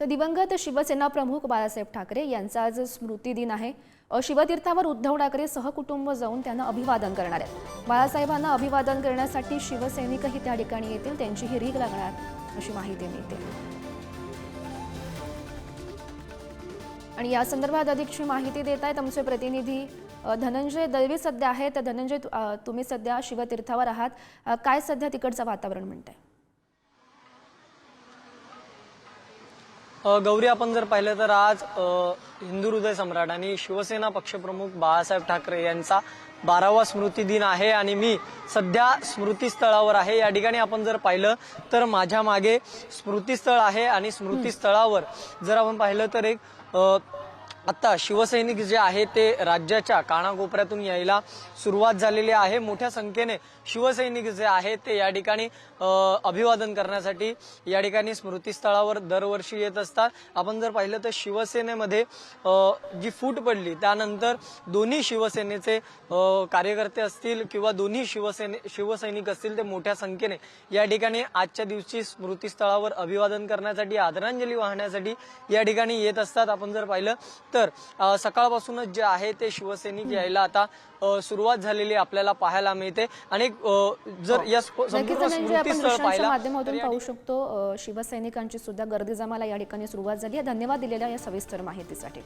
तर दिवंगत शिवसेना प्रमुख बाळासाहेब ठाकरे यांचा आज स्मृती दिन आहे। शिवतीर्थावर उद्धव ठाकरे सहकुटुंब जाऊन त्यांना अभिवादन करणार आहेत। बाळासाहेबांना अभिवादन करण्यासाठी शिवसैनिकही त्या ठिकाणी येतील, त्यांचीही रीघ लागणार अशी माहिती मिळते। आणि या संदर्भात अधिकची माहिती देत आहेत आमचे प्रतिनिधी धनंजय दळवी सध्या आहेत। धनंजय, तुम्ही सध्या शिवतीर्थावर आहात, काय सध्या तिकडचं वातावरण म्हणतंय? गौरी, आपण जर पाहिलं तर आज हिंदू हृदय सम्राट आणि शिवसेना पक्षप्रमुख बाळासाहेब ठाकरे यांचा 12वा स्मृती दिन आहे आणि मी सध्या स्मृतीस्थळावर आहे। या ठिकाणी आपण जर पाहिलं तर माझ्या मागे स्मृतीस्थळ आहे आणि स्मृतीस्थळावर जर आपण पाहिलं तर एक आता शिवसैनिक जे आहे ते राज्याच्या कानाकोपऱ्यातून यायला सुरुवात झालेली आहे। मोठ्या संख्येने शिवसैनिक जे आहेत ते या ठिकाणी अभिवादन करण्यासाठी या ठिकाणी स्मृतीस्थळावर दरवर्षी येत असतात। आपण जर पाहिलं तर शिवसेनेमध्ये जी फूट पडली त्यानंतर दोन्ही शिवसेनेचे कार्यकर्ते असतील किंवा दोन्ही शिवसैनिक असतील ते मोठ्या संख्येने या ठिकाणी आजच्या दिवशी स्मृतीस्थळावर अभिवादन करण्यासाठी, आदरांजली वाहण्यासाठी या ठिकाणी येत असतात। आपण जर पाहिलं तर सकाळपासूनच जे आहे ते शिवसैनिक यायला आता सुरुवात झालेली आपल्याला पाहायला मिळते। आणि जर या स्मृतीस्थळ पाहिलं माध्यमातून पाहू शकतो शिवसैनिकांची सुद्धा गर्दी जमायला या ठिकाणी सुरुवात झाली आहे। धन्यवाद दिलेल्या या सविस्तर माहितीसाठी।